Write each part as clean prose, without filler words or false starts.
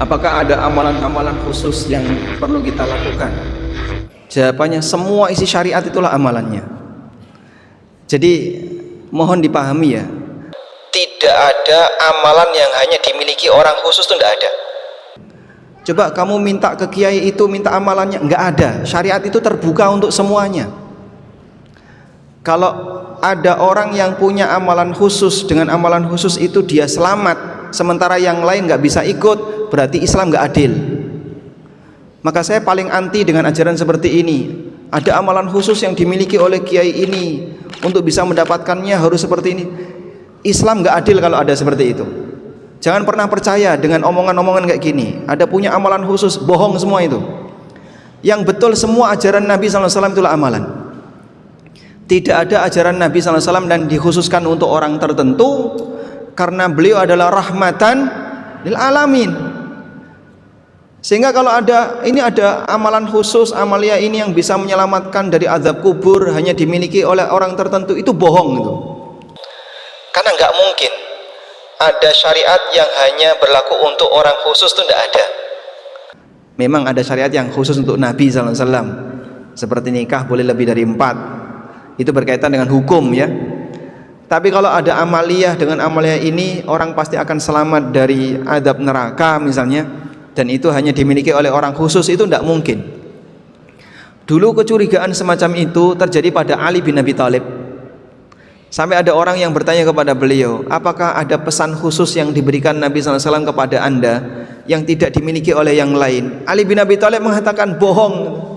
Apakah ada amalan-amalan khusus yang perlu kita lakukan? Jawabannya, semua isi syariat itulah amalannya. Jadi mohon dipahami ya, tidak ada amalan yang hanya dimiliki orang khusus, itu tidak ada. Coba kamu minta ke kiai itu minta amalannya, nggak ada. Syariat itu terbuka untuk semuanya. Kalau ada orang yang punya amalan khusus, dengan amalan khusus itu dia selamat, sementara yang lain nggak bisa ikut, berarti Islam nggak adil. Maka saya paling anti dengan ajaran seperti ini. Ada amalan khusus yang dimiliki oleh kiai ini, untuk bisa mendapatkannya harus seperti ini. Islam nggak adil kalau ada seperti itu. Jangan pernah percaya dengan omongan-omongan kayak gini. Ada punya amalan khusus, bohong semua itu. Yang betul semua ajaran Nabi SAW itulah amalan. Tidak ada ajaran Nabi SAW dan dikhususkan untuk orang tertentu, karena beliau adalah rahmatan lil alamin. Sehingga kalau ada amalan khusus, amalia ini yang bisa menyelamatkan dari azab kubur hanya dimiliki oleh orang tertentu, itu bohong itu. Karena nggak mungkin ada syariat yang hanya berlaku untuk orang khusus, itu tidak ada. Memang ada syariat yang khusus untuk Nabi SAW, seperti nikah boleh lebih dari 4. Itu berkaitan dengan hukum ya. Tapi kalau ada amaliyah, dengan amaliyah ini orang pasti akan selamat dari azab neraka misalnya, dan itu hanya dimiliki oleh orang khusus, itu tidak mungkin. Dulu kecurigaan semacam itu terjadi pada Ali bin Abi Thalib. Sampai ada orang yang bertanya kepada beliau, apakah ada pesan khusus yang diberikan Nabi SAW kepada anda yang tidak dimiliki oleh yang lain? Ali bin Abi Thalib mengatakan, bohong.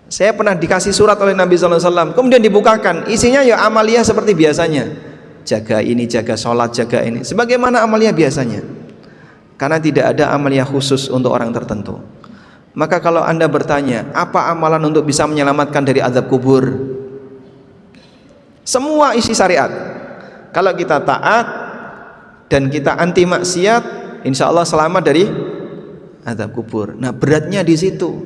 Saya pernah dikasih surat oleh Nabi SAW, kemudian dibukakan, isinya ya amaliyah seperti biasanya, jaga ini, jaga sholat, jaga ini, sebagaimana amaliyah biasanya. Karena tidak ada amaliyah khusus untuk orang tertentu. Maka kalau anda bertanya, apa amalan untuk bisa menyelamatkan dari azab kubur? Semua isi syariat. Kalau kita taat dan kita anti maksiat, insya Allah selamat dari azab kubur. Nah, beratnya di situ.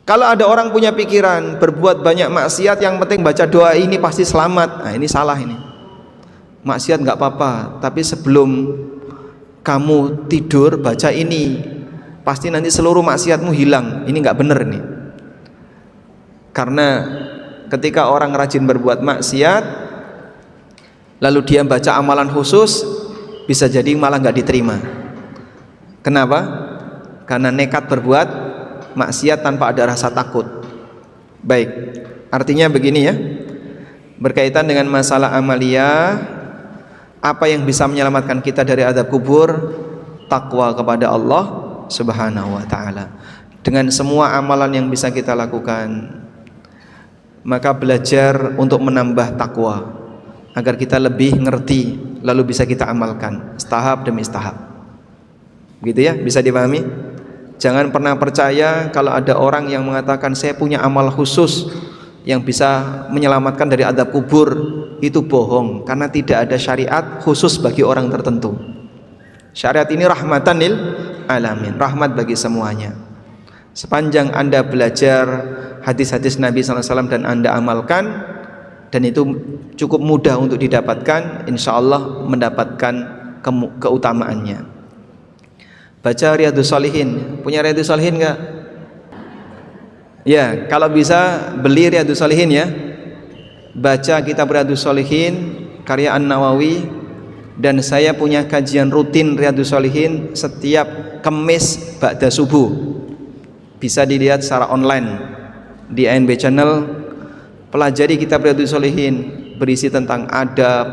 Kalau ada orang punya pikiran berbuat banyak maksiat, yang penting baca doa ini pasti selamat. Nah, ini salah ini. Maksiat nggak apa-apa, tapi sebelum kamu tidur baca ini, pasti nanti seluruh maksiatmu hilang. Ini nggak benar nih. Karena ketika orang rajin berbuat maksiat, lalu dia baca amalan khusus, bisa jadi malah nggak diterima. Kenapa? Karena nekat berbuat maksiat tanpa ada rasa takut. Baik, artinya begini ya, berkaitan dengan masalah amaliyah, apa yang bisa menyelamatkan kita dari azab kubur? Takwa kepada Allah Subhanahu wa ta'ala. Dengan semua amalan yang bisa kita lakukan, maka belajar untuk menambah takwa agar kita lebih ngerti, lalu bisa kita amalkan setahap demi setahap. Begitu ya, bisa dipahami? Jangan pernah percaya kalau ada orang yang mengatakan saya punya amal khusus yang bisa menyelamatkan dari azab kubur. Itu bohong, karena tidak ada syariat khusus bagi orang tertentu. Syariat ini rahmatan lil alamin, rahmat bagi semuanya. Sepanjang anda belajar hadis-hadis Nabi SAW dan anda amalkan, dan itu cukup mudah untuk didapatkan, insya Allah mendapatkan keutamaannya. Baca Riyadhus Shalihin. Punya Riyadhus Shalihin enggak? Ya, kalau bisa beli Riyadhus Shalihin ya. Baca kitab Riyadhus Shalihin karya An-Nawawi. Dan saya punya kajian rutin Riyadhus Shalihin setiap Kamis ba'da subuh. Bisa dilihat secara online di ANB Channel. Pelajari kitab Riyadhus Shalihin, berisi tentang adab,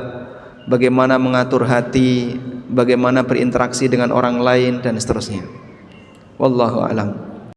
bagaimana mengatur hati, bagaimana berinteraksi dengan orang lain, dan seterusnya. Wallahu a'lam.